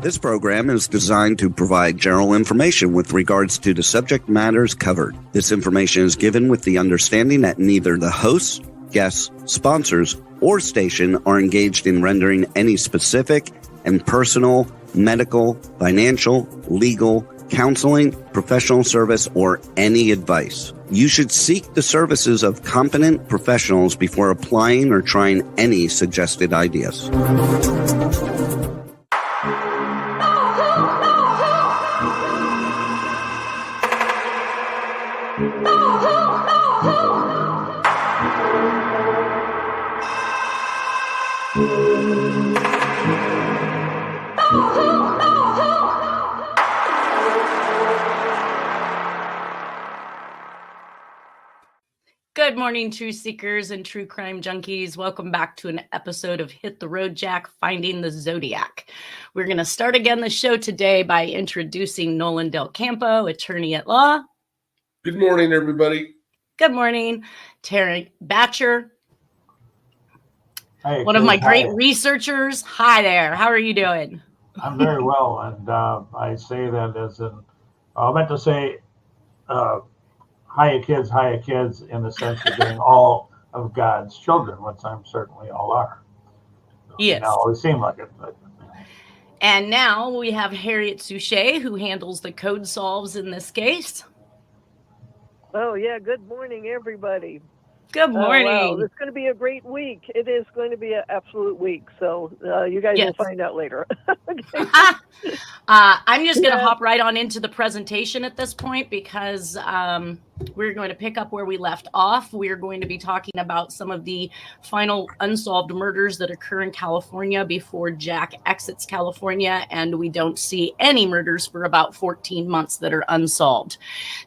This program is designed to provide general information with regards to the subject matters covered. This information is given with the understanding that neither the hosts, guests, sponsors, or station are engaged in rendering any specific and personal, medical, financial, legal, counseling, professional service, or any advice. You should seek the services of competent professionals before applying or trying any suggested ideas. Good morning, truth seekers and true crime junkies. Welcome back to an episode of Hit the Road, Jack, Finding the Zodiac. We're going to start again the show today by introducing Nolan Del Campo, attorney at law. Good morning, everybody. Good morning. Terry Batcher, hey, one of my great researchers. Hi there. How are you doing? I'm very well, and I say that as I meant to say, hiya kids, in the sense of being all of God's children, which I'm certainly all are. Yes. It always seemed like it. But. And now we have Harriet Suchet, who handles the code solves in this case. Oh, yeah. Good morning, everybody. Good morning. Wow. It's going to be a great week. It is going to be an absolute week. So you guys will find out later. I'm just going to hop right on into the presentation at this point because we're going to pick up where we left off. We're going to be talking about some of the final unsolved murders that occur in California before Jack exits California, and we don't see any murders for about 14 months that are unsolved.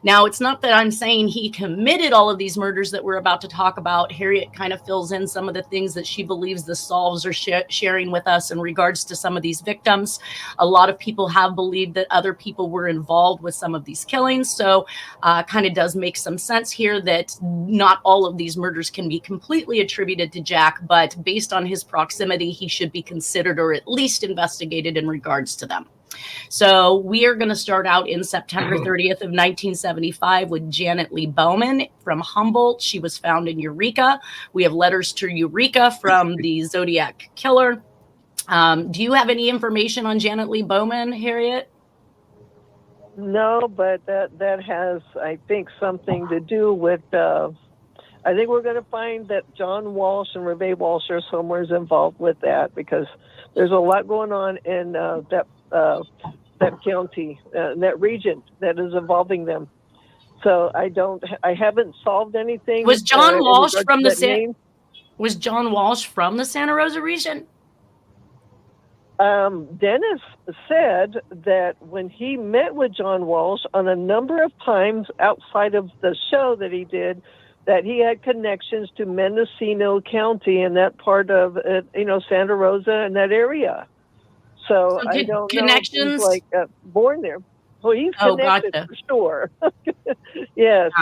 Now, it's not that I'm saying he committed all of these murders that we're about to talk about. Harriet kind of fills in some of the things that she believes the solves are sharing with us in regards to some of these victims. A lot of people have believed that other people were involved with some of these killings, so kind of does make some sense here that not all of these murders can be completely attributed to Jack, but based on his proximity, he should be considered or at least investigated in regards to them. So we are going to start out in September 30th of 1975 with Janet Lee Bowman from Humboldt. She was found in Eureka. We have letters to Eureka from the Zodiac Killer. Do you have any information on Janet Lee Bowman, Harriet? No, but that has, I think, something to do with, I think we're going to find that John Walsh and Reve Walsh are somewhere involved with that, because there's a lot going on in that county, that region that is involving them. So I haven't solved anything. Was John Walsh from the Was John Walsh from the Santa Rosa region? Dennis said that when he met with John Walsh on a number of times outside of the show that he did, that he had connections to Mendocino County and that part of, Santa Rosa and that area. So I don't know if he's born there. Well, he's connected for sure. Yes.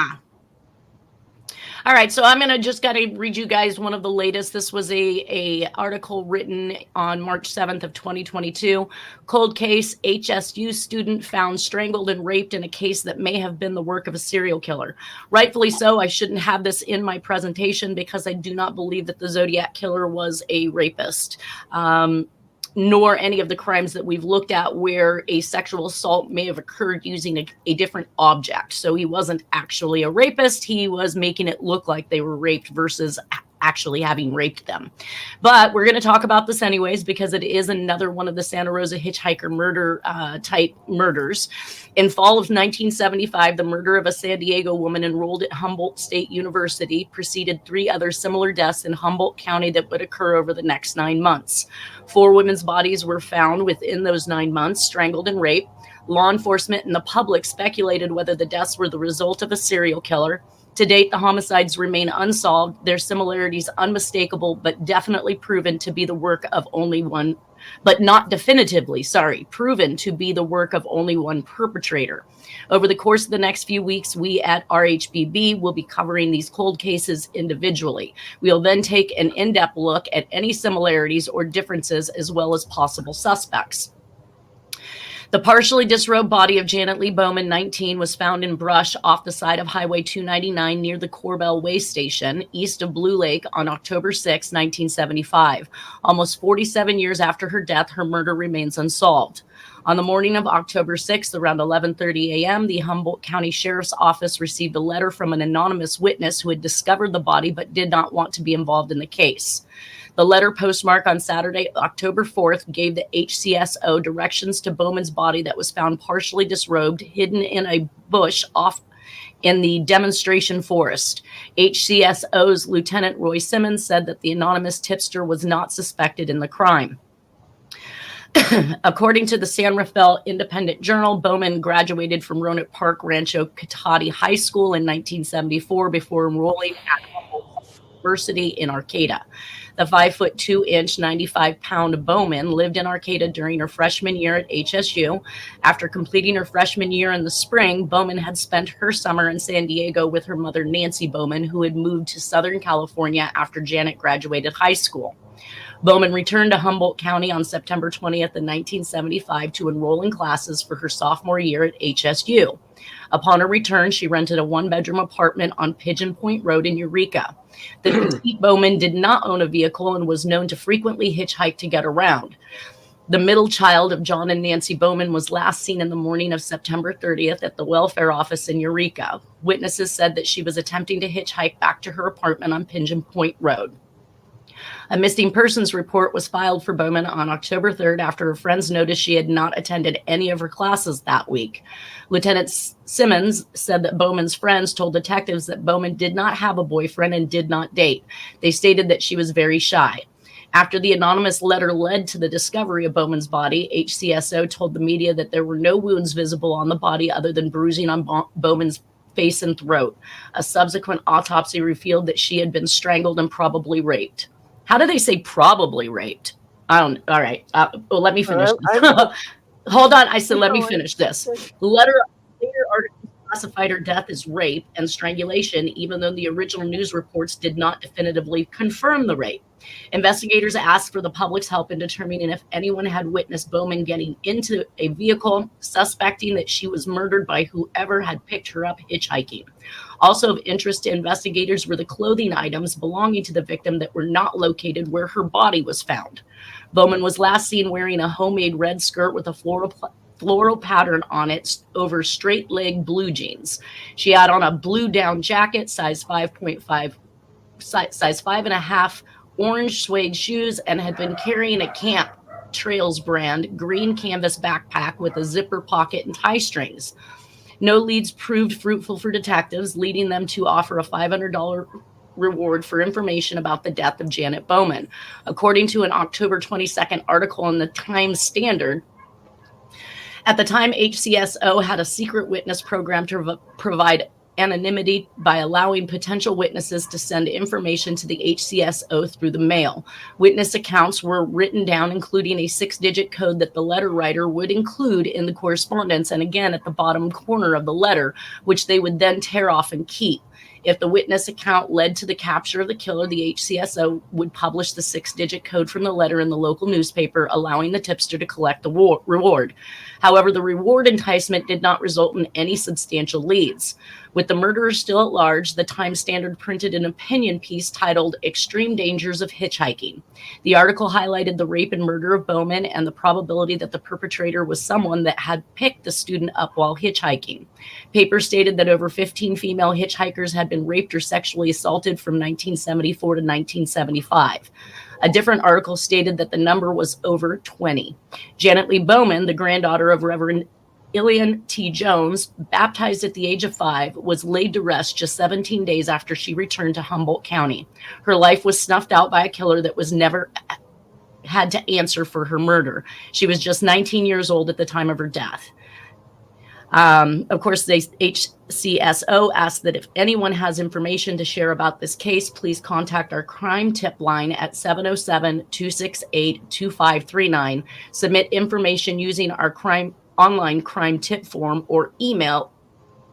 All right, so I'm gonna just gotta read you guys one of the latest. This was a article written on March 7th of 2022. Cold case: HSU student found strangled and raped in a case that may have been the work of a serial killer. Rightfully so. I shouldn't have this in my presentation because I do not believe that the Zodiac Killer was a rapist. Nor any of the crimes that we've looked at where a sexual assault may have occurred using a different object. So he wasn't actually a rapist. He was making it look like they were raped versus actually having raped them. But we're going to talk about this anyways, because it is another one of the Santa Rosa hitchhiker murder type murders. In fall of 1975, the murder of a San Diego woman enrolled at Humboldt State University preceded 3 other similar deaths in Humboldt County that would occur over the next 9 months. 4 women's bodies were found within those 9 months, strangled and raped. Law enforcement and the public speculated whether the deaths were the result of a serial killer. To date, the homicides remain unsolved, their similarities unmistakable, but definitely proven to be the work of only one, but not definitively, proven to be the work of only one perpetrator. Over the course of the next few weeks, we at RHBB will be covering these cold cases individually. We'll then take an in-depth look at any similarities or differences as well as possible suspects. The partially disrobed body of Janet Lee Bowman, 19, was found in brush off the side of Highway 299 near the Corbell Way Station, east of Blue Lake, on October 6, 1975. Almost 47 years after her death, her murder remains unsolved. On the morning of October 6th, around 11:30 a.m., the Humboldt County Sheriff's Office received a letter from an anonymous witness who had discovered the body but did not want to be involved in the case. The letter, postmarked on Saturday, October 4th, gave the HCSO directions to Bowman's body that was found partially disrobed, hidden in a bush off in the demonstration forest. HCSO's Lieutenant Roy Simmons said that the anonymous tipster was not suspected in the crime. According to the San Rafael Independent Journal, Bowman graduated from Roanoke Park Rancho Cotati High School in 1974 before enrolling at Humboldt University in Arcata. The 5'2", 95-pound Bowman lived in Arcata during her freshman year at HSU. After completing her freshman year in the spring, Bowman had spent her summer in San Diego with her mother, Nancy Bowman, who had moved to Southern California after Janet graduated high school. Bowman returned to Humboldt County on September 20th in 1975 to enroll in classes for her sophomore year at HSU. Upon her return, she rented a one-bedroom apartment on Pigeon Point Road in Eureka. The petite Bowman did not own a vehicle and was known to frequently hitchhike to get around. The middle child of John and Nancy Bowman was last seen in the morning of September 30th at the welfare office in Eureka. Witnesses said that she was attempting to hitchhike back to her apartment on Pigeon Point Road. A missing persons report was filed for Bowman on October 3rd after her friends noticed she had not attended any of her classes that week. Lieutenant Simmons said that Bowman's friends told detectives that Bowman did not have a boyfriend and did not date. They stated that she was very shy. After the anonymous letter led to the discovery of Bowman's body, HCSO told the media that there were no wounds visible on the body other than bruising on Bowman's face and throat. A subsequent autopsy revealed that she had been strangled and probably raped. How do they say probably raped? I don't. All right. Well, let me finish. Hold on. I said, let me finish this. The later article classified her death as rape and strangulation, even though the original news reports did not definitively confirm the rape. Investigators asked for the public's help in determining if anyone had witnessed Bowman getting into a vehicle, suspecting that she was murdered by whoever had picked her up hitchhiking. Also of interest to investigators were the clothing items belonging to the victim that were not located where her body was found. Bowman was last seen wearing a homemade red skirt with a floral pattern on it over straight leg blue jeans. She had on a blue down jacket, size 5.5, orange suede shoes, and had been carrying a Camp Trails brand green canvas backpack with a zipper pocket and tie strings. No leads proved fruitful for detectives, leading them to offer a $500 reward for information about the death of Janet Bowman. According to an October 22nd article in the Times Standard, at the time, HCSO had a secret witness program to provide anonymity by allowing potential witnesses to send information to the HCSO through the mail. Witness accounts were written down, including a 6-digit code that the letter writer would include in the correspondence, and again at the bottom corner of the letter, which they would then tear off and keep. If the witness account led to the capture of the killer, the HCSO would publish the 6-digit code from the letter in the local newspaper, allowing the tipster to collect the reward. However, the reward enticement did not result in any substantial leads. With the murderer still at large, the Times Standard printed an opinion piece titled "Extreme Dangers of Hitchhiking." The article highlighted the rape and murder of Bowman and the probability that the perpetrator was someone that had picked the student up while hitchhiking. Paper stated that over 15 female hitchhikers had been raped or sexually assaulted from 1974 to 1975. A different article stated that the number was over 20. Janet Lee Bowman, the granddaughter of Reverend Ilian T. Jones, baptized at the age of 5, was laid to rest just 17 days after she returned to Humboldt County. Her life was snuffed out by a killer that was never had to answer for her murder. She was just 19 years old at the time of her death. Of course, the HCSO asked that if anyone has information to share about this case, please contact our crime tip line at 707-268-2539. Submit information using our online crime tip form or email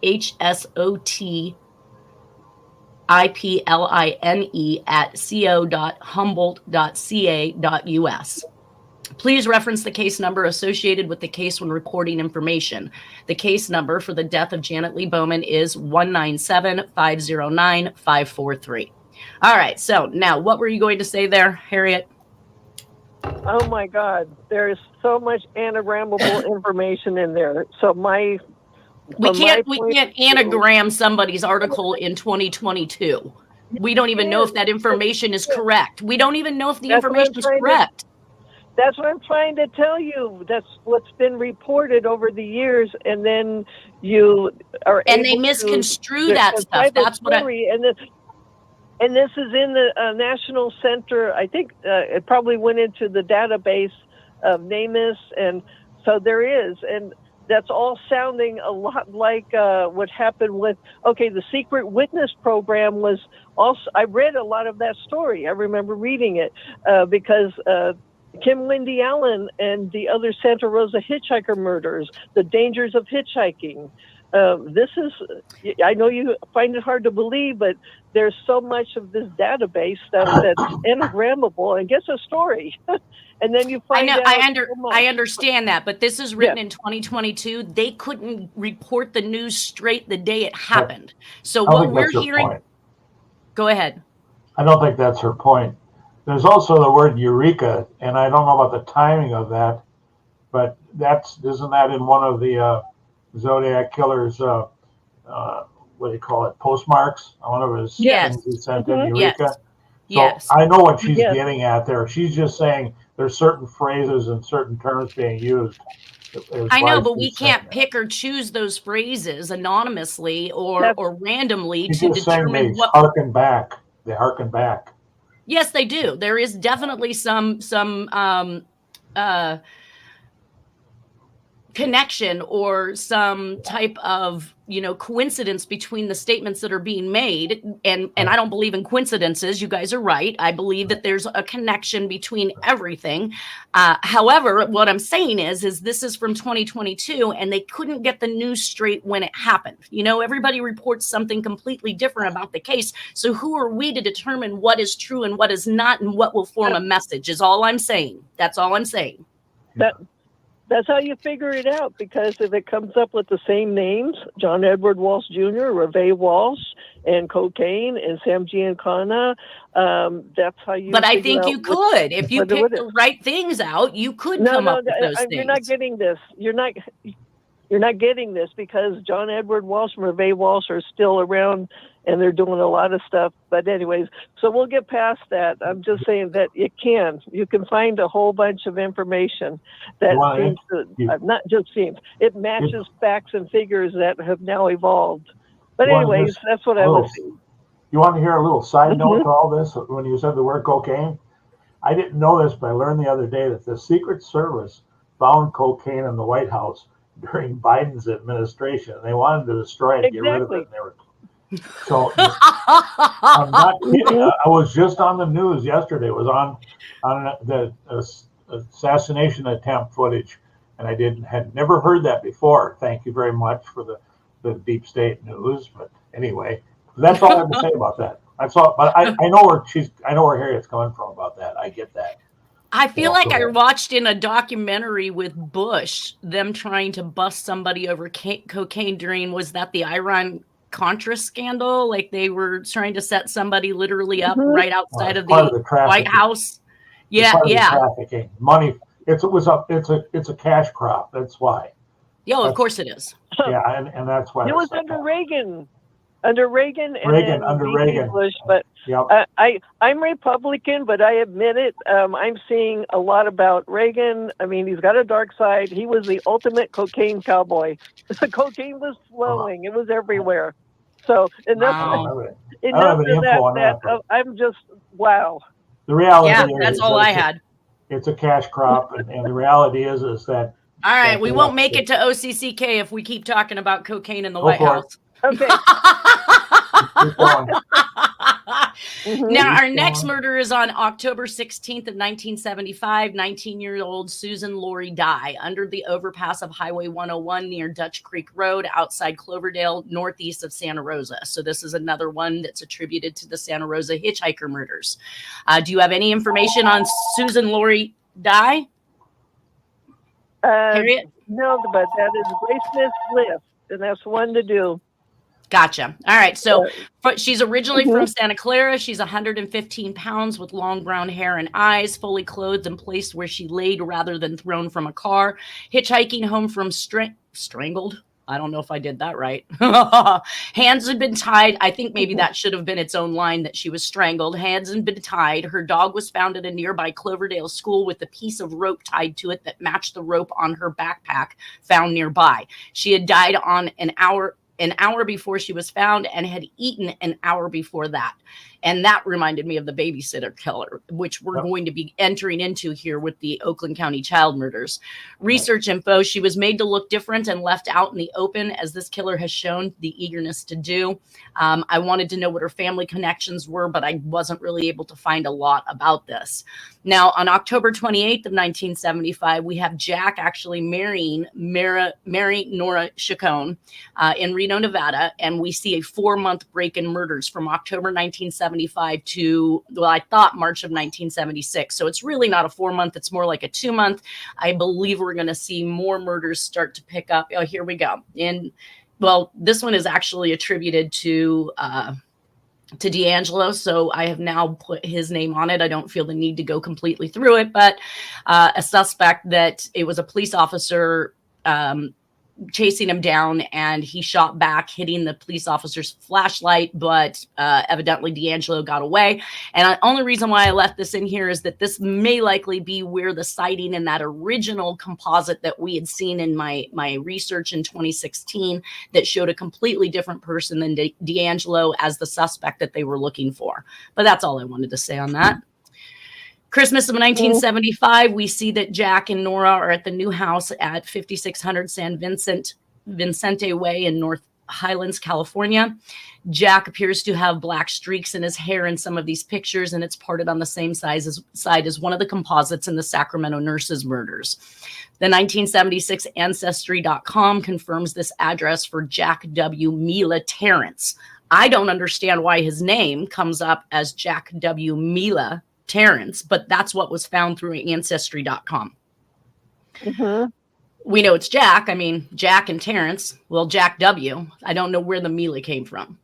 hsotipline@co.humboldt.ca.us. Please reference the case number associated with the case when reporting information. The case number for the death of Janet Lee Bowman is 197-509-543. All right. So now what were you going to say there, Harriet? Oh my God, there is so much anagrammable information in there. So we can't anagram somebody's article in 2022. We don't even know if that information is correct. We don't even know if the information is correct. That's what I'm trying to tell you. That's what's been reported over the years, and then you are they misconstrue that stuff. That's what And this is in the National Center. I think it probably went into the database of NamUs, and so there is, and that's all sounding a lot like what happened with. The secret witness program was also. I read a lot of that story. I remember reading it because. Kim Wendy Allen and the other Santa Rosa hitchhiker murders, the dangers of hitchhiking. This is, I know you find it hard to believe, but there's so much of this database that's anagrammable and gets a story. And then you find out. I understand that, but this is written in 2022. They couldn't report the news straight the day it happened. So what we're hearing. Go ahead. I don't think that's her point. There's also the word eureka, and I don't know about the timing of that, but isn't that in one of the Zodiac Killer's, what do you call it, postmarks? One of his things he sent in, eureka. Yes. So I know what she's getting at there. She's just saying there's certain phrases and certain terms being used. I know, but we can't pick or choose those phrases anonymously or randomly to determine what. Harken back. They harken back. Yes, they do. There is definitely some connection or some type of coincidence between the statements that are being made, and I don't believe in coincidences. You guys are right. I believe that there's a connection between everything. However, what I'm saying is this is from 2022, and they couldn't get the news straight when it happened. Everybody reports something completely different about the case. So who are we to determine what is true and what is not, and what will form a message? Is all I'm saying. That's all I'm saying. That's how you figure it out, because if it comes up with the same names, John Edward Walsh Jr., Reve Walsh, and cocaine, and Sam Giancana, that's how you. But I think you could, if you pick the right things out, you could come up with those things. You're not getting this. You're not getting this because John Edward Walsh and Reve Walsh are still around, and they're doing a lot of stuff. But anyways, so we'll get past that. I'm just saying that you can find a whole bunch of information that it matches facts and figures that have now evolved. But anyways, that's what I was saying. You want to hear a little side note to all this? When you said the word cocaine, I didn't know this, but I learned the other day that the Secret Service found cocaine in the White House during Biden's administration. They wanted to destroy it, get rid of it. So I'm not kidding. I was just on the news yesterday. It was on the assassination attempt footage, and I had never heard that before. Thank you very much for the deep state news. But anyway, that's all I have to say about that. That's all. But I know where Harriet's coming from about that. I get that. I feel like I watched in a documentary with Bush them trying to bust somebody over cocaine during, was that the Iran-Contra scandal? Like they were trying to set somebody literally up right outside of the White House. Yeah. Trafficking money. It's a cash crop. That's why. Yeah, of course it is. Yeah, and that's why. It was under Reagan. Under Reagan and under Reagan. Bush, but I'm Republican, but I admit it. I'm seeing a lot about Reagan. I mean, he's got a dark side. He was the ultimate cocaine cowboy. The cocaine was flowing; it was everywhere. So, and that's enough of that. I'm just wow. The reality is, that's all I had. It's a cash crop, and the reality is that. All right, we won't make it to OCCK if we keep talking about cocaine in the White House. Okay. Now, our next murder is on October 16th of 1975. 19-year-old Susan Lori Dye under the overpass of Highway 101 near Dutch Creek Road outside Cloverdale, northeast of Santa Rosa. So this is another one that's attributed to the Santa Rosa hitchhiker murders. Do you have any information on Susan Lori Dye? Harriet? No, but that is Graysmith's list, and that's one to do. Gotcha. All right. So she's originally from Santa Clara. She's 115 pounds with long brown hair and eyes, fully clothed and placed where she laid rather than thrown from a car. Hitchhiking home from strangled. I don't know if I did that right. Hands had been tied. I think maybe that should have been its own line, that she was strangled. Hands had been tied. Her dog was found at a nearby Cloverdale school with a piece of rope tied to it that matched the rope on her backpack found nearby. She had died on an hour before she was found and had eaten an hour before that. And that reminded me of the babysitter killer, which we're going to be entering into here with the Oakland County Child Murders. Research info: she was made to look different and left out in the open, as this killer has shown the eagerness to do. I wanted to know what her family connections were, but I wasn't really able to find a lot about this. Now, on October 28th of 1975, we have Jack actually marrying Nora Chacon in Reno, Nevada, and we see a 4-month break in murders from October 1975 to, well, I thought March of 1976. So it's really not a 4-month. It's more like a 2-month. I believe we're going to see more murders start to pick up. Oh, here we go. And well, this one is actually attributed to D'Angelo, so I have now put his name on it. I don't feel the need to go completely through it, but a suspect that it was a police officer chasing him down, and he shot back, hitting the police officer's flashlight, but evidently D'Angelo got away. And the only reason why I left this in here is that this may likely be where the sighting in that original composite that we had seen in my research in 2016 that showed a completely different person than D'Angelo as the suspect that they were looking for. But that's all I wanted to say on that. Christmas of 1975, we see that Jack and Nora are at the new house at 5600 San Vicente Way in North Highlands, California. Jack appears to have black streaks in his hair in some of these pictures, and it's parted on the same side as one of the composites in the Sacramento nurses' murders. The 1976 Ancestry.com confirms this address for Jack W. Mila Terrence. I don't understand why his name comes up as Jack W. Mila Terrence, but that's what was found through Ancestry.com. We know it's Jack. I mean, Jack and Terrence. Well, Jack W. I don't know where the Mila came from.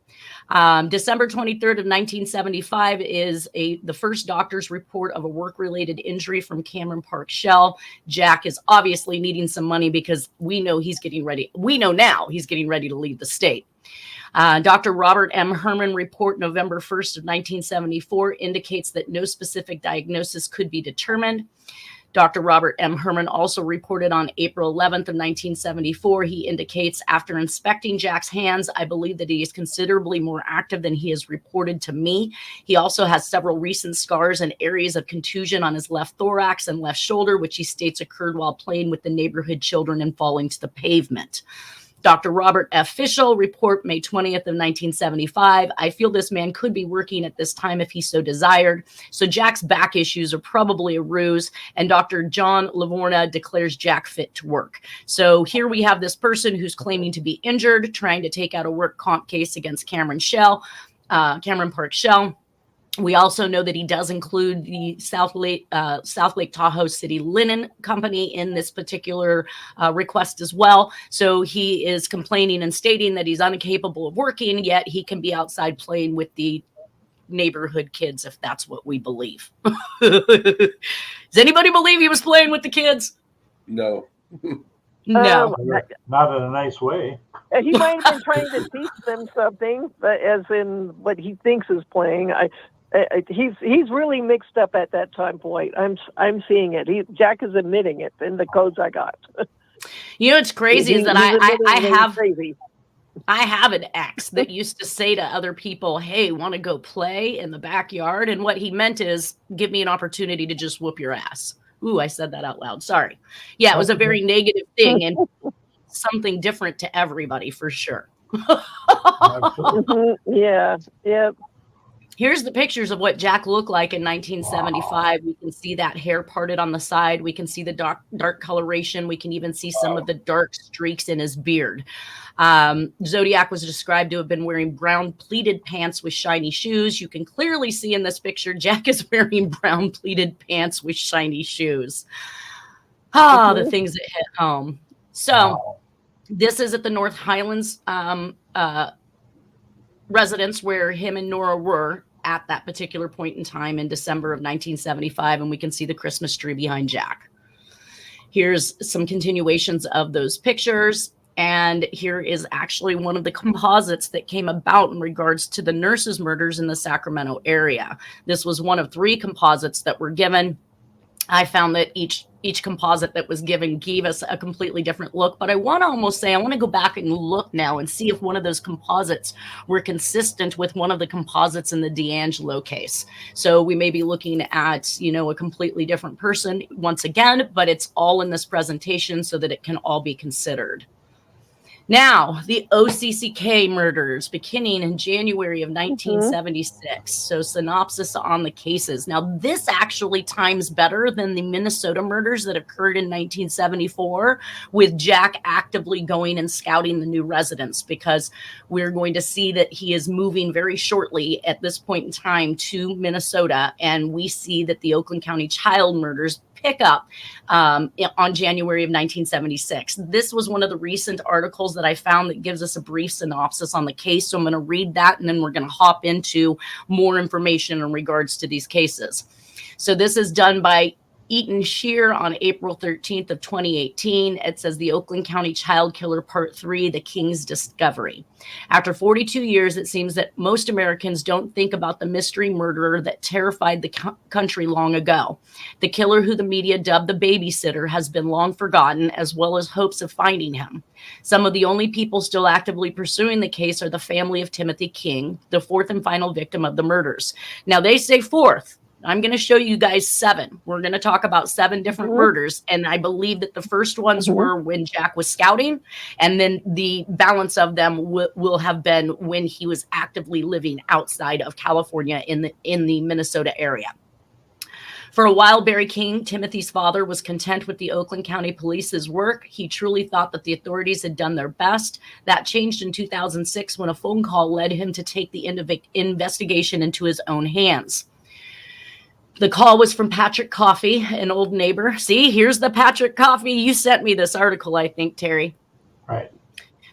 December 23rd of 1975 is the first doctor's report of a work-related injury from Cameron Park Shell. Jack is obviously needing some money because we know he's getting ready. We know now he's getting ready to leave the state. Dr. Robert M. Herman report November 1st of 1974 indicates that no specific diagnosis could be determined. Dr. Robert M. Herman also reported on April 11th of 1974. He indicates, after inspecting Jack's hands, I believe that he is considerably more active than he has reported to me. He also has several recent scars and areas of contusion on his left thorax and left shoulder, which he states occurred while playing with the neighborhood children and falling to the pavement. Dr. Robert F. Fischel report May 20th of 1975. I feel this man could be working at this time if he so desired. So Jack's back issues are probably a ruse. And Dr. John Lavorna declares Jack fit to work. So here we have this person who's claiming to be injured, trying to take out a work comp case against Cameron Park Shell. We also know that he does include the South Lake Tahoe City Linen Company in this particular request as well. So he is complaining and stating that he's incapable of working, yet he can be outside playing with the neighborhood kids, if that's what we believe. Does anybody believe he was playing with the kids? No. No. Not in a nice way. He might have been trying to teach them something, but as in what he thinks is playing. He's really mixed up at that time point. I'm seeing it. Jack is admitting it in the codes I got. You know what's crazy is that I have an ex that used to say to other people, hey, want to go play in the backyard? And what he meant is, give me an opportunity to just whoop your ass. Ooh, I said that out loud. Sorry. Yeah, it was a very negative thing and something different to everybody for sure. Yeah. Here's the pictures of what Jack looked like in 1975. We can see that hair parted on the side. We can see the dark coloration. We can even see some of the dark streaks in his beard. Zodiac was described to have been wearing brown pleated pants with shiny shoes. You can clearly see in this picture, Jack is wearing brown pleated pants with shiny shoes. The things that hit home. So this is at the North Highlands residence where him and Nora were at that particular point in time in December of 1975. And we can see the Christmas tree behind Jack. Here's some continuations of those pictures. And here is actually one of the composites that came about in regards to the nurses' murders in the Sacramento area. This was one of 3 composites that were given. I found that each composite that was given gave us a completely different look. But I want to go back and look now and see if one of those composites were consistent with one of the composites in the D'Angelo case. So we may be looking at, a completely different person once again, but it's all in this presentation so that it can all be considered. Now, the OCCK murders beginning in January of 1976. So synopsis on the cases. Now, this actually times better than the Minnesota murders that occurred in 1974 with Jack actively going and scouting the new residents, because we're going to see that he is moving very shortly at this point in time to Minnesota. And we see that the Oakland County Child Murders pick up on January of 1976. This was one of the recent articles that I found that gives us a brief synopsis on the case. So I'm going to read that, and then we're going to hop into more information in regards to these cases. So this is done by Eaton Shear on April 13th of 2018. It says the Oakland County Child Killer Part 3, The King's Discovery. After 42 years, it seems that most Americans don't think about the mystery murderer that terrified the country long ago. The killer, who the media dubbed the babysitter, has been long forgotten, as well as hopes of finding him. Some of the only people still actively pursuing the case are the family of Timothy King, the 4th and final victim of the murders. Now, they say 4th. I'm going to show you guys 7. We're going to talk about 7 different murders. And I believe that the first ones were when Jack was scouting. And then the balance of them will have been when he was actively living outside of California in the Minnesota area. For a while, Barry King, Timothy's father, was content with the Oakland County Police's work. He truly thought that the authorities had done their best. That changed in 2006 when a phone call led him to take the investigation into his own hands. The call was from Patrick Coffey, an old neighbor. See, here's the Patrick Coffey. You sent me this article, I think, Terry. Right.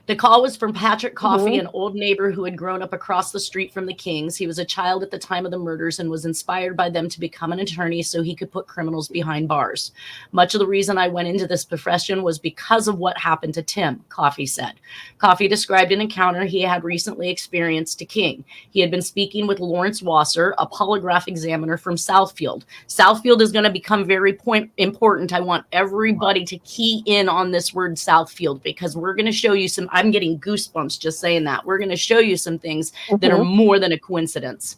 The call was from Patrick Coffey, an old neighbor who had grown up across the street from the Kings. He was a child at the time of the murders and was inspired by them to become an attorney so he could put criminals behind bars. Much of the reason I went into this profession was because of what happened to Tim, Coffey said. Coffey described an encounter he had recently experienced to King. He had been speaking with Lawrence Wasser, a polygraph examiner from Southfield. Southfield is going to become very important. I want everybody to key in on this word Southfield, because we're going to show you some. I'm getting goosebumps just saying that. We're going to show you some things that are more than a coincidence.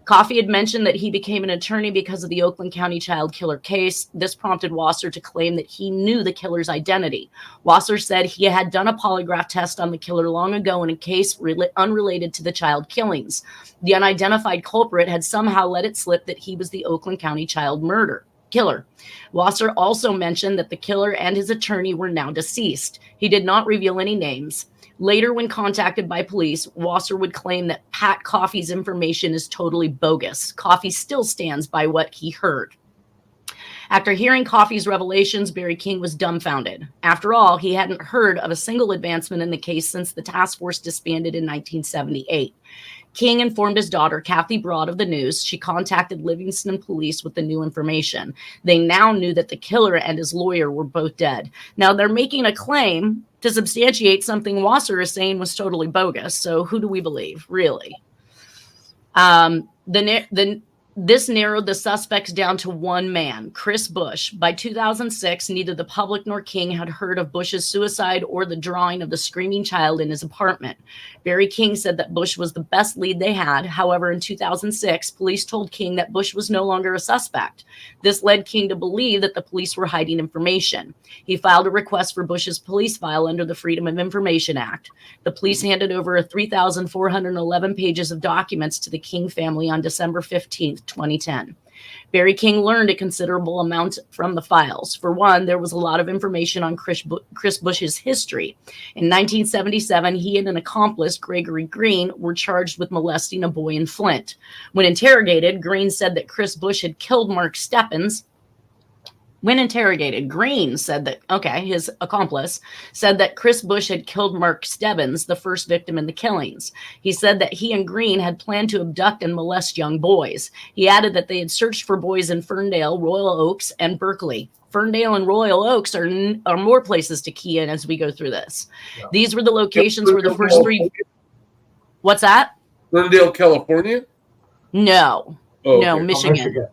Coffey had mentioned that he became an attorney because of the Oakland County Child Killer case. This prompted Wasser to claim that he knew the killer's identity. Wasser said he had done a polygraph test on the killer long ago in a case unrelated to the child killings. The unidentified culprit had somehow let it slip that he was the Oakland County Child Killer. Wasser also mentioned that the killer and his attorney were now deceased. He did not reveal any names. Later, when contacted by police, Wasser would claim that Pat Coffey's information is totally bogus. Coffey still stands by what he heard. After hearing Coffey's revelations, Barry King was dumbfounded. After all, he hadn't heard of a single advancement in the case since the task force disbanded in 1978. King informed his daughter, Kathy Broad, of the news. She contacted Livingston police with the new information. They now knew that the killer and his lawyer were both dead. Now, they're making a claim to substantiate something Wasser is saying was totally bogus. So who do we believe, really? This narrowed the suspects down to one man, Chris Bush. By 2006, neither the public nor King had heard of Bush's suicide or the drawing of the screaming child in his apartment. Barry King said that Bush was the best lead they had. However, in 2006, police told King that Bush was no longer a suspect. This led King to believe that the police were hiding information. He filed a request for Bush's police file under the Freedom of Information Act. The police handed over 3,411 pages of documents to the King family on December 15th, 2010. Barry King learned a considerable amount from the files. For one, there was a lot of information on Chris Bush's history. In 1977, he and an accomplice, Gregory Green, were charged with molesting a boy in Flint. When interrogated, Green said that Chris Bush had killed Mark Steppens When interrogated, Green said that, his accomplice said that Chris Bush had killed Mark Stebbins, the first victim in the killings. He said that he and Green had planned to abduct and molest young boys. He added that they had searched for boys in Ferndale, Royal Oaks, and Berkeley. Ferndale and Royal Oaks are more places to key in as we go through this. Yeah. These were the locations where the first three... What's that? Ferndale, California? No. Oh, no, okay. Michigan.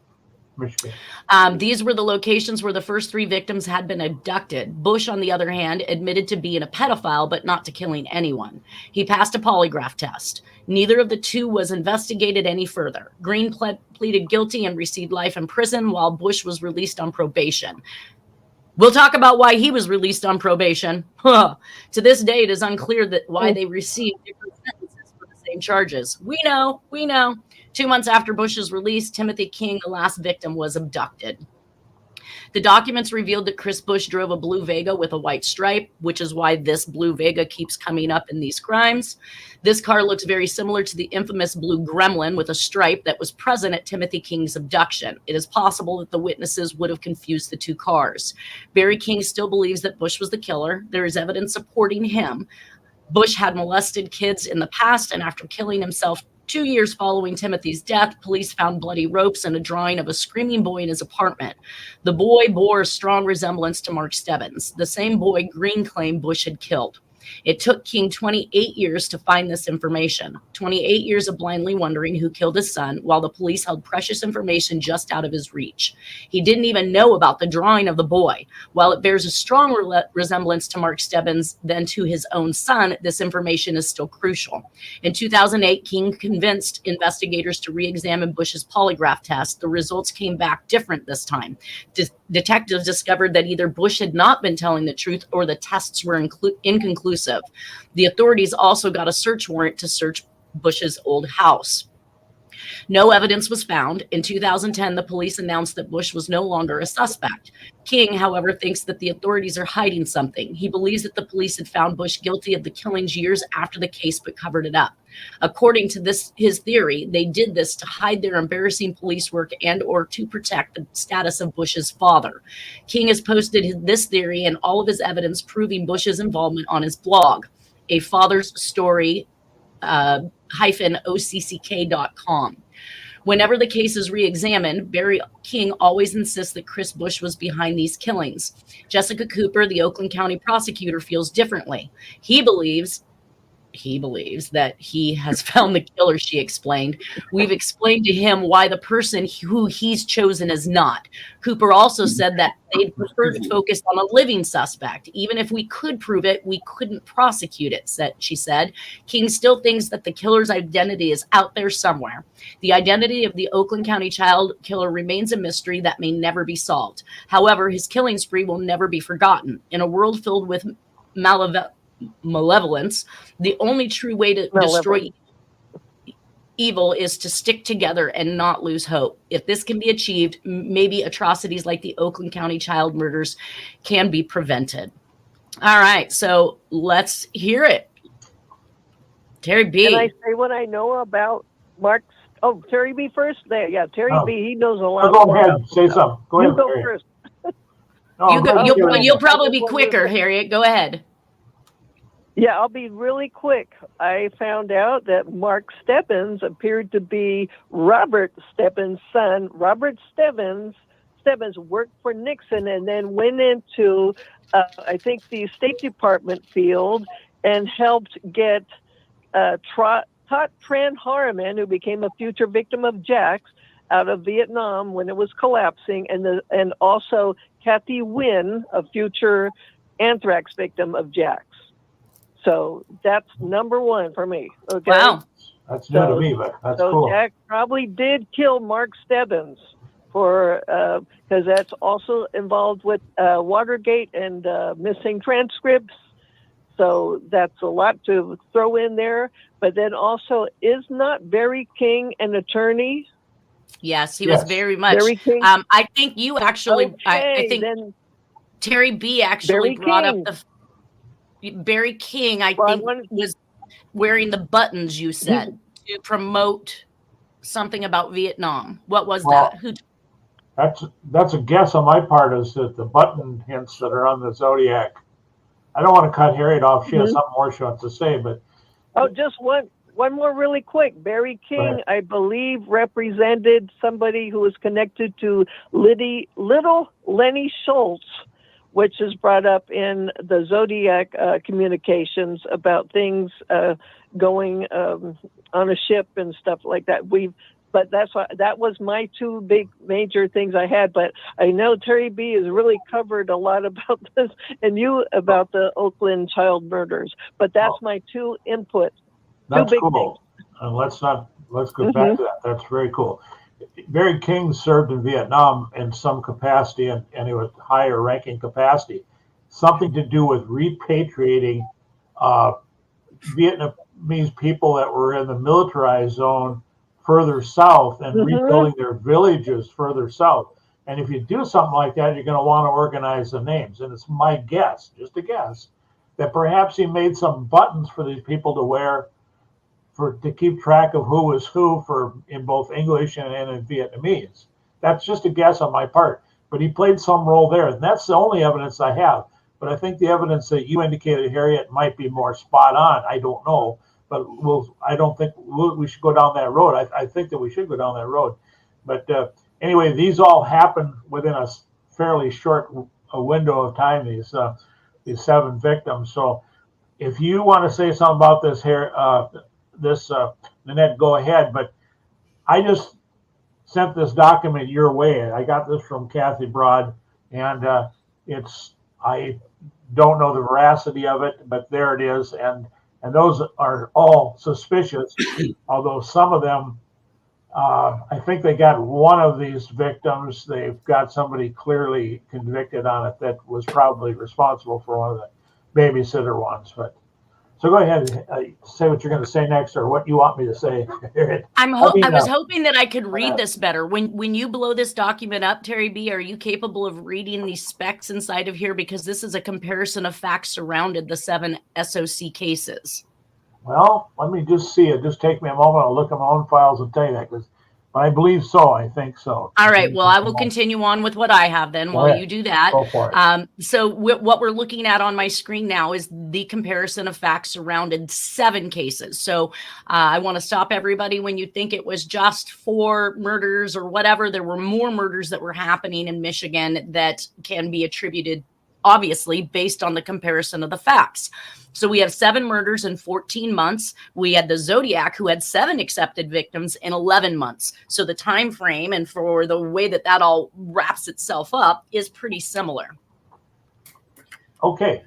Michigan. These were the locations where the first three victims had been abducted. Bush, on the other hand, admitted to being a pedophile, but not to killing anyone. He passed a polygraph test. Neither of the two was investigated any further. Green pleaded guilty and received life in prison, while Bush was released on probation. We'll talk about why he was released on probation. To this day, it is unclear why they received different sentences for the same charges. We know. 2 months after Bush's release, Timothy King, the last victim, was abducted. The documents revealed that Chris Bush drove a blue Vega with a white stripe, which is why this blue Vega keeps coming up in these crimes. This car looks very similar to the infamous blue Gremlin with a stripe that was present at Timothy King's abduction. It is possible that the witnesses would have confused the two cars. Barry King still believes that Bush was the killer. There is evidence supporting him. Bush had molested kids in the past, and after killing himself 2 years following Timothy's death, police found bloody ropes and a drawing of a screaming boy in his apartment. The boy bore a strong resemblance to Mark Stebbins, the same boy Green claimed Bush had killed. It took King 28 years to find this information, 28 years of blindly wondering who killed his son, while the police held precious information just out of his reach. He didn't even know about the drawing of the boy. While it bears a strong resemblance to Mark Stebbins than to his own son, this information is still crucial. In 2008, King convinced investigators to re-examine Bush's polygraph test. The results came back different this time. Detectives discovered that either Bush had not been telling the truth or the tests were inconclusive. The authorities also got a search warrant to search Bush's old house. No evidence was found. In 2010, the police announced that Bush was no longer a suspect. King, however, thinks that the authorities are hiding something. He believes that the police had found Bush guilty of the killings years after the case but covered it up. According to his theory, they did this to hide their embarrassing police work and or to protect the status of Bush's father. King has posted this theory and all of his evidence proving Bush's involvement on his blog, a father's story -OCCK.com. Whenever the case is re-examined, Barry King always insists that Chris Bush was behind these killings. Jessica Cooper, the Oakland County prosecutor, feels differently. He believes that he has found the killer, she explained. We've explained to him why the person who he's chosen is not. Cooper also said that they'd prefer to focus on a living suspect. Even if we could prove it, we couldn't prosecute it, she said. King still thinks that the killer's identity is out there somewhere. The identity of the Oakland County Child Killer remains a mystery that may never be solved. However, his killing spree will never be forgotten. In a world filled with malevolence, the only true way to destroy evil is to stick together and not lose hope. If this can be achieved, maybe atrocities like the Oakland County Child Murders can be prevented. All right, so let's hear it. Terry B. Can I say what I know about Mark's? Oh, Terry B first? There, yeah, Terry B. He knows a lot. Go ahead, say something. Go ahead. You go first. You'll probably be quicker, Harriet. Go ahead. Yeah, I'll be really quick. I found out that Mark Stebbins appeared to be Robert Stebbins' son. Robert Stebbins worked for Nixon and then went into, I think, the State Department field and helped get Tot Tran Harriman, who became a future victim of Jack's, out of Vietnam when it was collapsing, and also Kathy Wynn, a future anthrax victim of Jack's. So that's number one for me. Okay. Wow. That's new to me, but that's cool. Jack probably did kill Mark Stebbins because that's also involved with Watergate and missing transcripts. So that's a lot to throw in there. But then also, is not Barry King an attorney? Yes, he was very much. Barry King? I think you actually, Okay, I think Terry B actually brought up the Barry King, think, was wearing the buttons you said to promote something about Vietnam. What was that? That's a guess on my part, is that the button hints that are on the Zodiac. I don't want to cut Harriet off. She has something more she wants to say, but just one more really quick. Barry King, I believe, represented somebody who was connected to little Lenny Schultz, which is brought up in the Zodiac communications about things going on a ship and stuff like that. But that was my two big major things I had. But I know Terry B has really covered a lot about this, and you about the Oakland child murders. But that's my two input. That's two big cool. things. And let's go back to that. That's very cool. Barry King served in Vietnam in some capacity, and it was higher ranking capacity. Something to do with repatriating Vietnamese people that were in the militarized zone further south and rebuilding their villages further south. And if you do something like that, you're going to want to organize the names. And it's my guess, just a guess, that perhaps he made some buttons for these people to wear to keep track of who was who in both English and in Vietnamese. That's just a guess on my part. But he played some role there. And that's the only evidence I have. But I think the evidence that you indicated, Harriet, might be more spot on. I don't know. But I don't think we should go down that road. I think that we should go down that road. But anyway, these all happened within a fairly short window of time, these 7 victims. So if you want to say something about this here, Nanette, go ahead. But I just sent this document your way. I got this from Kathy Broad, and I don't know the veracity of it, but there it is. And those are all suspicious, although some of them, I think they got one of these victims. They've got somebody clearly convicted on it that was probably responsible for one of the babysitter ones. But so go ahead and say what you're going to say next, or what you want me to say. I was hoping that I could read this better. When you blow this document up, Terry B, are you capable of reading these specs inside of here? Because this is a comparison of facts surrounded the 7 SOC cases. Well, let me just see it. Just take me a moment. I'll look at my own files and tell you that, because I believe so. I think so. All right. Well, I will continue on with what I have then while you do that. Go for it. So what we're looking at on my screen now is the comparison of facts surrounded 7 cases. So I want to stop everybody when you think it was just 4 murders or whatever. There were more murders that were happening in Michigan that can be attributed, obviously, based on the comparison of the facts. So we have 7 murders in 14 months. We had the Zodiac, who had 7 accepted victims in 11 months. So the time frame and for the way that all wraps itself up is pretty similar. Okay.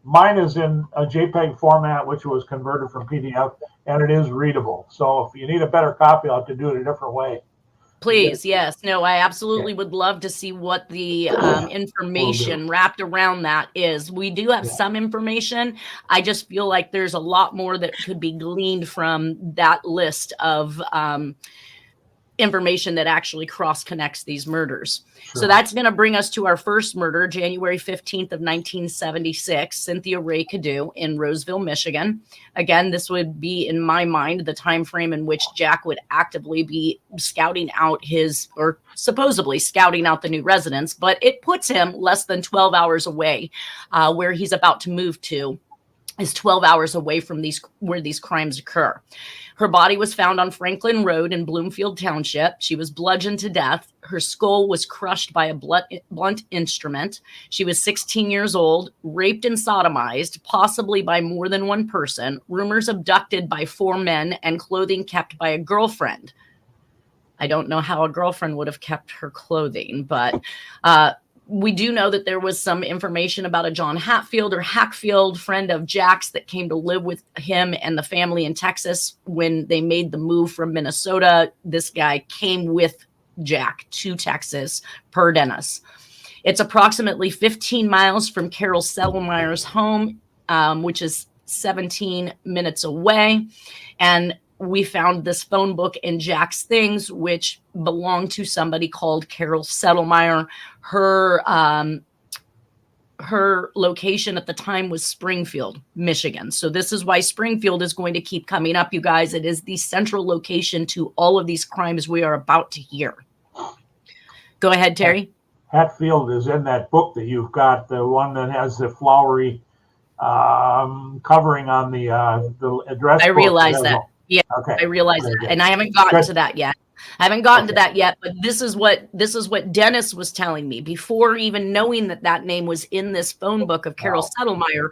Mine is in a JPEG format, which was converted from PDF, and it is readable. So if you need a better copy, I'll have to do it a different way. Please, yes. No, I absolutely would love to see what the information wrapped around that is. We do have some information. I just feel like there's a lot more that could be gleaned from that list of information that actually cross connects these murders. Sure. So that's going to bring us to our first murder, January 15th of 1976, Cynthia Ray Cadu in Roseville, Michigan. Again, this would be, in my mind, the time frame in which Jack would actively be scouting out or supposedly scouting out the new residence, but it puts him less than 12 hours away, where he's about to move to is 12 hours away from where these crimes occur. Her body was found on Franklin Road in Bloomfield Township. She was bludgeoned to death. Her skull was crushed by a blunt instrument. She was 16 years old, raped and sodomized, possibly by more than one person, rumors abducted by 4 men, and clothing kept by a girlfriend. I don't know how a girlfriend would have kept her clothing, but we do know that there was some information about a John Hackfield friend of Jack's that came to live with him and the family in Texas when they made the move from Minnesota. This guy came with Jack to Texas, per Dennis. It's approximately 15 miles from Carol Settlemeyer's home, which is 17 minutes away. And we found this phone book in Jack's things, which belonged to somebody called Carol Settlemeyer. Her location at the time was Springfield, Michigan. So this is why Springfield is going to keep coming up, you guys. It is the central location to all of these crimes we are about to hear. Go ahead, Terry. Hatfield is in that book that you've got, the one that has the flowery covering on the address. I realize that. Yeah, okay. I realize that, and I haven't gotten to that yet. But this is what Dennis was telling me before even knowing that name was in this phone book of Carol Settlemeyer.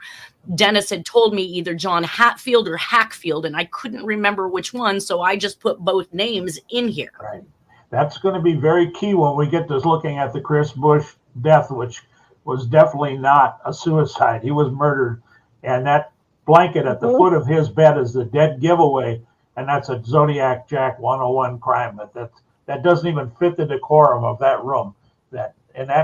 Dennis had told me either John Hatfield or Hackfield, and I couldn't remember which one, so I just put both names in here. Right. That's going to be very key when we get to looking at the Chris Bush death, which was definitely not a suicide. He was murdered, and that blanket at the foot of his bed is the dead giveaway, and that's a Zodiac Jack 101 crime. That doesn't even fit the decorum of that room. That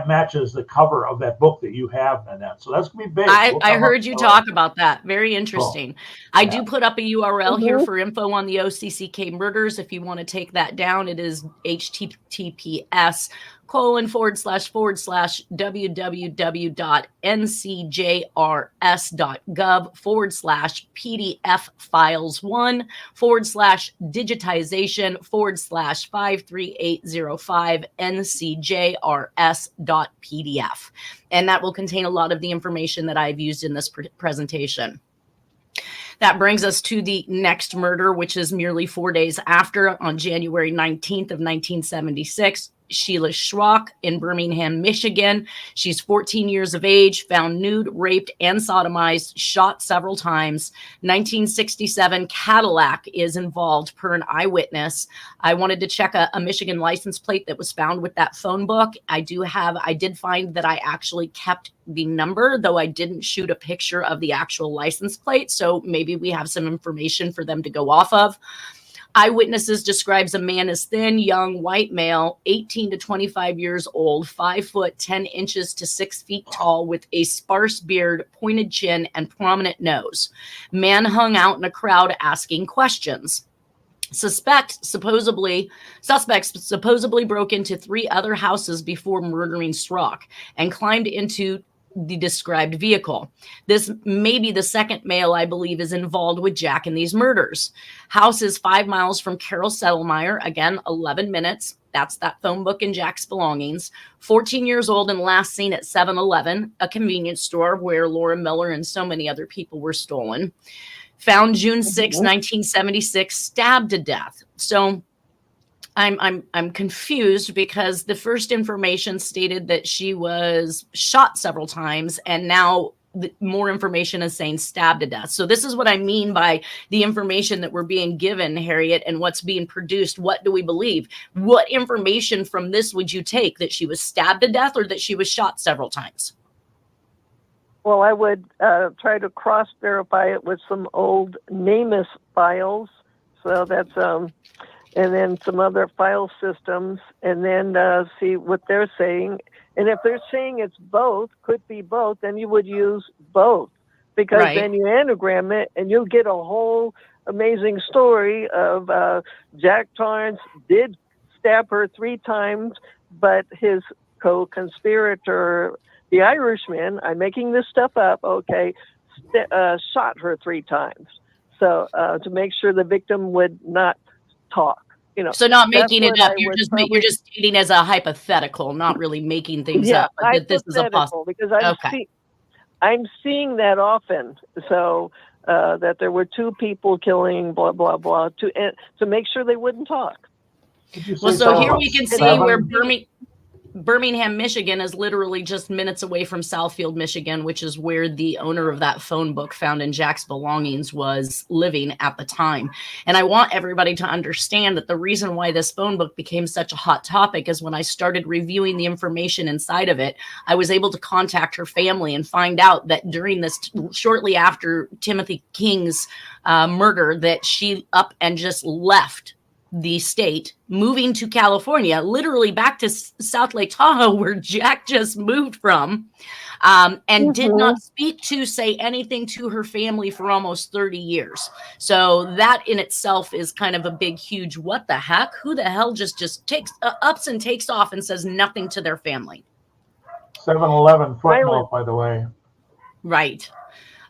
matches the cover of that book that you have, Nanette. So that's gonna be big. I heard you talk about that. Very interesting. I do put up a URL here for info on the OCCK murders. If you want to take that down, it is https://www.ncjrs.gov/PDF files 1/digitization/53805 ncjrs.pdf. And that will contain a lot of the information that I've used in this presentation. That brings us to the next murder, which is merely 4 days after, on January 19th of 1976. Sheila Schrock in Birmingham, Michigan. She's 14 years of age, found nude, raped, and sodomized, shot several times. 1967 Cadillac is involved per an eyewitness. I wanted to check a Michigan license plate that was found with that phone book. I did find that I actually kept the number, though I didn't shoot a picture of the actual license plate. So maybe we have some information for them to go off of. Eyewitnesses describes a man as thin, young, white male, 18 to 25 years old, 5 foot 10 inches to 6 feet tall, with a sparse beard, pointed chin, and prominent nose. Man hung out in a crowd asking questions. Suspects supposedly broke into 3 other houses before murdering Schrock and climbed into the described vehicle. This may be the second male, I believe, is involved with Jack in these murders. House is 5 miles from Carol Settlemeyer. Again, 11 minutes. That's that phone book and Jack's belongings. 14 years old and last seen at 7-Eleven, a convenience store where Laura Miller and so many other people were stolen. Found June 6, 1976, stabbed to death. So I'm confused because the first information stated that she was shot several times, and now more information is saying stabbed to death. So this is what I mean by the information that we're being given, Harriet, and what's being produced. What do we believe? What information from this would you take? That she was stabbed to death or that she was shot several times? Well, I would try to cross-verify it with some old NamUs files. So that's and then some other file systems, and then see what they're saying. And if they're saying it's both, could be both, then you would use both, because then you anagram it and you'll get a whole amazing story of Jack Torrance did stab her 3 times, but his co-conspirator, the Irishman, I'm making this stuff up, shot her 3 times. So to make sure the victim would not talk. So not making it up. You're just stating as a hypothetical, not really making things up. But that this is a possible. Because I'm seeing that often. So that there were 2 people killing, blah blah blah, to make sure they wouldn't talk. Well, so here we can see where Birmingham, Michigan is literally just minutes away from Southfield, Michigan, which is where the owner of that phone book found in Jack's belongings was living at the time. And I want everybody to understand that the reason why this phone book became such a hot topic is when I started reviewing the information inside of it, I was able to contact her family and find out that during this, shortly after Timothy King's murder, that she up and just left the state, moving to California, literally back to South Lake Tahoe, where Jack just moved from, and did not speak to, say anything to her family for almost 30 years. So that in itself is kind of a big, huge, what the heck? Who the hell just takes ups and takes off and says nothing to their family? 7-Eleven footnote, by the way. Right.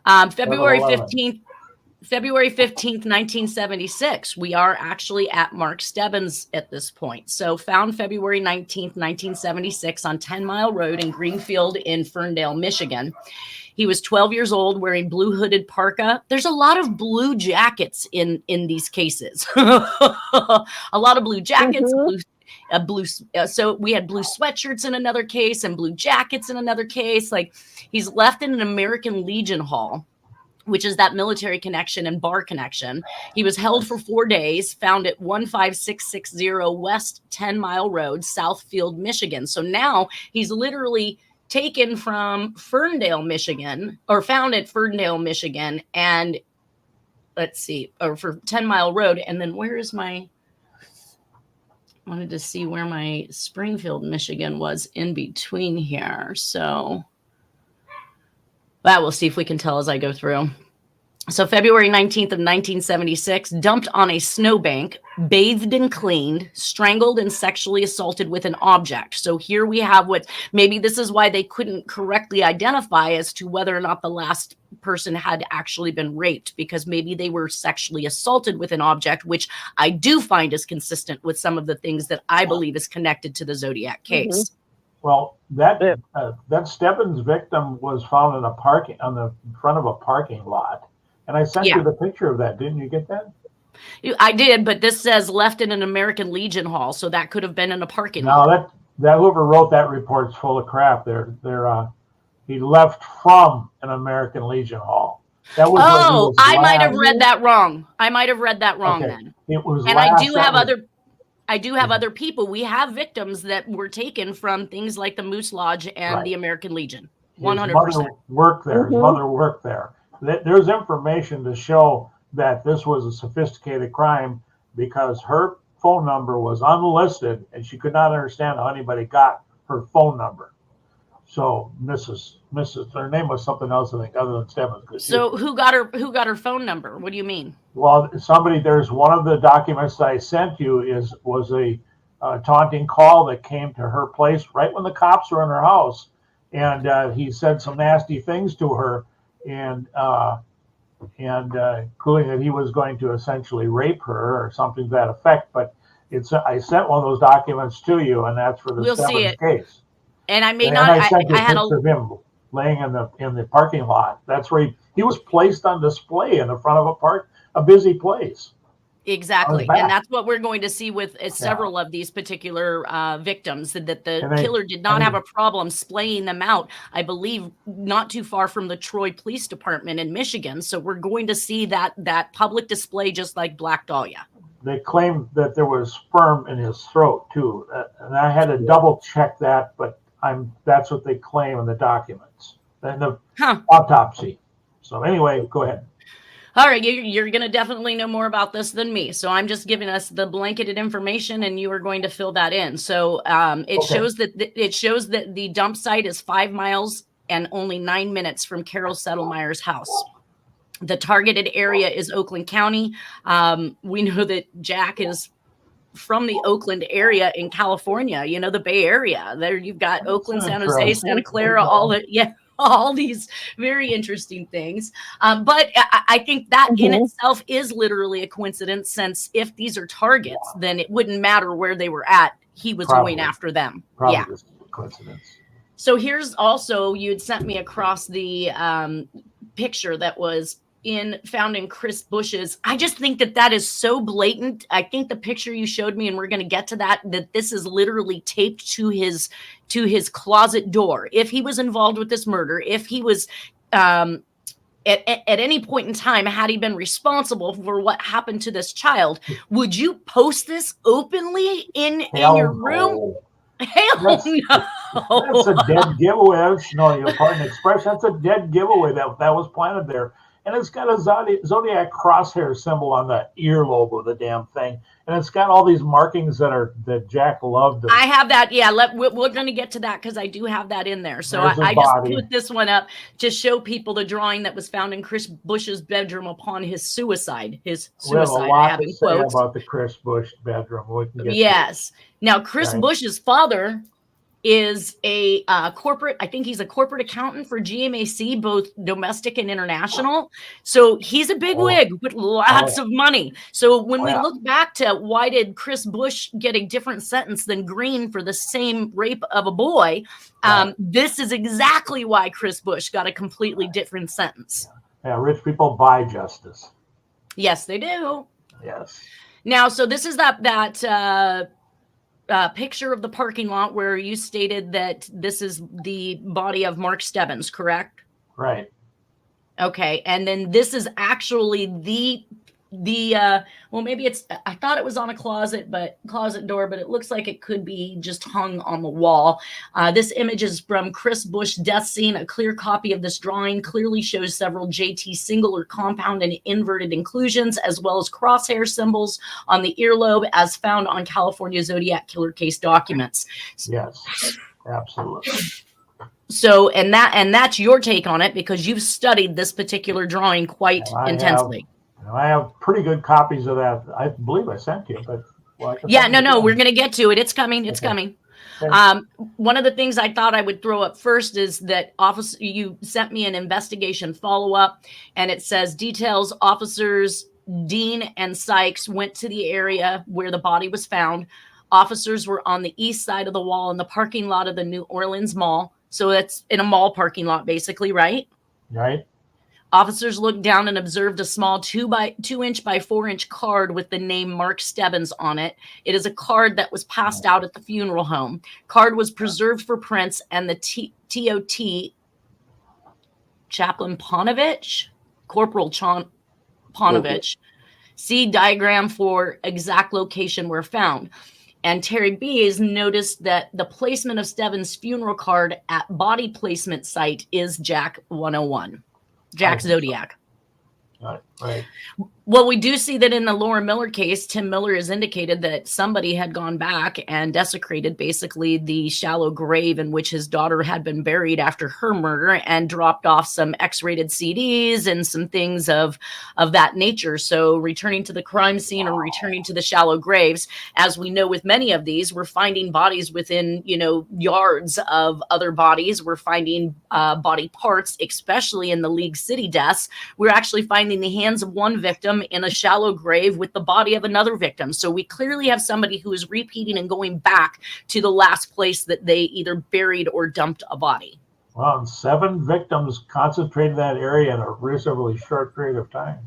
February 15th. February 15th, 1976. We are actually at Mark Stebbins at this point. So found February 19th, 1976 on 10 Mile Road in Greenfield in Ferndale, Michigan. He was 12 years old, wearing blue hooded parka. There's a lot of blue jackets in these cases. A lot of blue jackets, so we had blue sweatshirts in another case and blue jackets in another case. Like, he's left in an American Legion Hall, which is that military connection and bar connection. He was held for 4 days, found at 15660 West 10 Mile Road, Southfield, Michigan. So now he's literally taken from Ferndale, Michigan, or found at Ferndale, Michigan, and let's see, or for 10 Mile Road. And then where is my, I wanted to see where my Springfield, Michigan was in between here. So that we'll see if we can tell as I go through. So February 19th of 1976, dumped on a snowbank, bathed and cleaned, strangled and sexually assaulted with an object. So here we have what, maybe this is why they couldn't correctly identify as to whether or not the last person had actually been raped, because maybe they were sexually assaulted with an object, which I do find is consistent with some of the things that I believe is connected to the Zodiac case. Mm-hmm. Well, that Stebbins victim was found in on the front of a parking lot. And I sent you the picture of that. Didn't you get that? I did, but this says left in an American Legion Hall, so that could have been in a parking lot. No, that whoever wrote that report's full of crap. He left from an American Legion Hall. That was I might have read that wrong. Then. It was, and I do have other people. We have victims that were taken from things like the Moose Lodge and the American Legion. 100%. His mother worked there. His mother worked there. There's information to show that this was a sophisticated crime because her phone number was unlisted and she could not understand how anybody got her phone number. So Mrs. her name was something else, I think, other than Stebbins. So who got her phone number? What do you mean? Well, there's one of the documents that I sent you was a taunting call that came to her place right when the cops were in her house, and he said some nasty things to her, and including that he was going to essentially rape her or something to that effect. But I sent one of those documents to you, and that's for the Stebbins case. And I I sent you a picture of him laying in the parking lot. That's where he was placed on display in the front of a busy place. Exactly. And that's what we're going to see with several of these particular victims, that the killer did not have a problem splaying them out, I believe, not too far from the Troy Police Department in Michigan. So we're going to see that public display just like Black Dahlia. They claimed that there was sperm in his throat, too. And I had to double check that, but that's what they claim in the documents and the autopsy. So anyway, go ahead. All right, you're going to definitely know more about this than me. So I'm just giving us the blanketed information, and you are going to fill that in. So shows that the dump site is 5 miles and only 9 minutes from Carol Settlemeyer's house. The targeted area is Oakland County. We know that Jack is from the Oakland area in California, the Bay Area. There you've got Oakland, San Jose, Santa Clara, all these very interesting things. But I think that in itself is literally a coincidence, since if these are targets, then it wouldn't matter where they were at. He was going after them. Probably just a coincidence. So here's also, you had sent me across the picture that was found in Chris Bush's. I just think that is so blatant. I think the picture you showed me, and we're going to get to that this is literally taped to his closet door. If he was involved with this murder, if he was at any point in time, had he been responsible for what happened to this child, would you post this openly in your room? Hell no. That's a dead giveaway. You'll pardon the expression. That's a dead giveaway that was planted there. And it's got a Zodiac crosshair symbol on the earlobe of the damn thing. And it's got all these markings that Jack loved. I have that. Yeah, we're going to get to that because I do have that in there. So I just put this one up to show people the drawing that was found in Chris Bush's bedroom upon his suicide. We have a lot to say about the Chris Bush bedroom. Yes. Now, Chris Bush's father is a corporate, I think he's a corporate accountant for GMAC, both domestic and international. So he's a big wig with lots of money. So when we look back to why did Chris Bush get a different sentence than Green for the same rape of a boy, this is exactly why Chris Bush got a completely different sentence. Yeah, rich people buy justice. Yes, they do. Yes. Now, so this is that picture of the parking lot where you stated that this is the body of Mark Stebbins, correct? Right. Okay, and then this is actually the well, maybe it's, I thought it was on a closet door, but it looks like it could be just hung on the wall. This image is from Chris Bush death scene. A clear copy of this drawing clearly shows several JT single or compound and inverted inclusions, as well as crosshair symbols on the earlobe, as found on California Zodiac Killer case documents. Yes, absolutely. So, and that's your take on it, because you've studied this particular drawing quite intensely. I have pretty good copies of that. I believe I sent you, but no, we're going to get to it. It's coming. It's coming. Okay. One of the things I thought I would throw up first is that you sent me an investigation follow-up, and it says details officers Dean and Sykes went to the area where the body was found. Officers were on the east side of the wall in the parking lot of the New Orleans Mall. So that's in a mall parking lot, basically, right? Right. Officers looked down and observed a small 2-inch by 4-inch card with the name Mark Stebbins on it. It is a card that was passed out at the funeral home. Card was preserved for prints, and the TOT, Chaplain Ponovich, Corporal Ponovich, see diagram for exact location were found. And Terry B has noticed that the placement of Stebbins' funeral card at body placement site is Jack 101. Jack Zodiac. Right. Well, we do see that in the Laura Miller case, Tim Miller has indicated that somebody had gone back and desecrated basically the shallow grave in which his daughter had been buried after her murder, and dropped off some X-rated CDs and some things of that nature. So returning to the crime scene or returning to the shallow graves, as we know with many of these, we're finding bodies within, yards of other bodies. We're finding body parts, especially in the League City deaths. We're actually finding the hands of one victim in a shallow grave with the body of another victim. So we clearly have somebody who is repeating and going back to the last place that they either buried or dumped a body. Well, 7 victims concentrated in that area in a reasonably short period of time.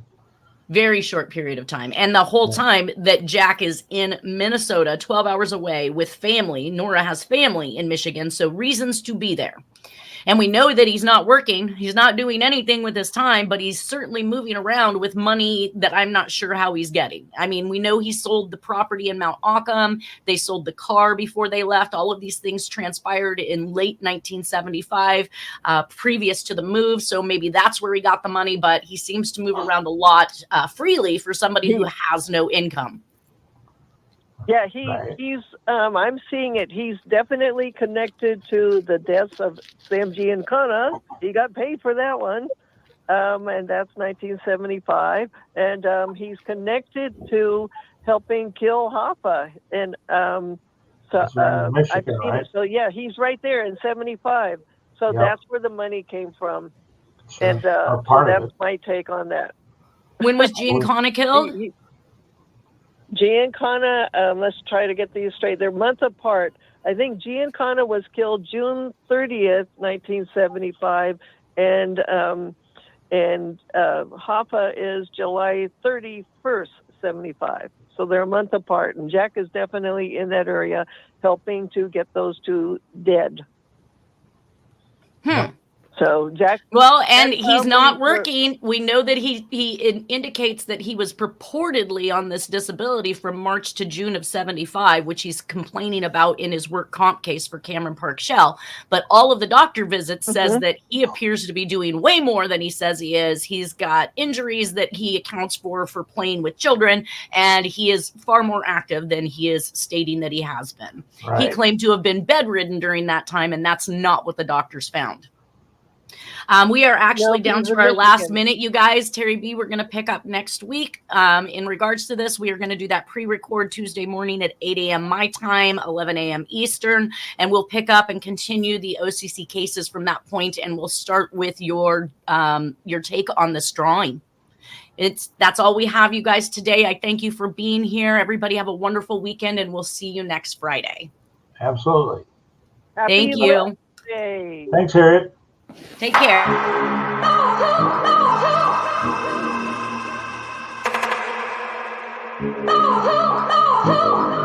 Very short period of time. And the whole time that Jack is in Minnesota, 12 hours away with family. Nora has family in Michigan, so reasons to be there. And we know that he's not working. He's not doing anything with his time, but he's certainly moving around with money that I'm not sure how he's getting. I mean, we know he sold the property in Mount Auckham. They sold the car before they left. All of these things transpired in late 1975, previous to the move. So maybe that's where he got the money, but he seems to move around a lot freely for somebody who has no income. Yeah, he's. I'm seeing it. He's definitely connected to the deaths of Sam Giancana. He got paid for that one, and that's 1975. And he's connected to helping kill Hoffa. And Michigan, right? So yeah, he's right there in 75. So that's where the money came from. Sure. And so that's my take on that. When was Giancana killed? Giancana, let's try to get these straight. They're a month apart. I think Giancana was killed June 30th, 1975, and Hoffa is July 31st, 75. So they're a month apart, and Jack is definitely in that area helping to get those two dead. So Jack. Well, and he's not working. We know that he indicates that he was purportedly on this disability from March to June of 75, which he's complaining about in his work comp case for Cameron Park Shell. But all of the doctor visits says that he appears to be doing way more than he says he is. He's got injuries that he accounts for playing with children, and he is far more active than he is stating that he has been. Right. He claimed to have been bedridden during that time, and that's not what the doctors found. We are actually No, down he's to in our last Michigan. minute, you guys. Terry B, we're going to pick up next week. In regards to this, we are going to do that pre-record Tuesday morning at 8 a.m. my time, 11 a.m. Eastern, and we'll pick up and continue the OCC cases from that point, and we'll start with your take on this drawing. That's all we have, you guys, today. I thank you for being here. Everybody have a wonderful weekend, and we'll see you next Friday. Absolutely. Thank you. Birthday. Thanks, Harriet. Take care. Oh,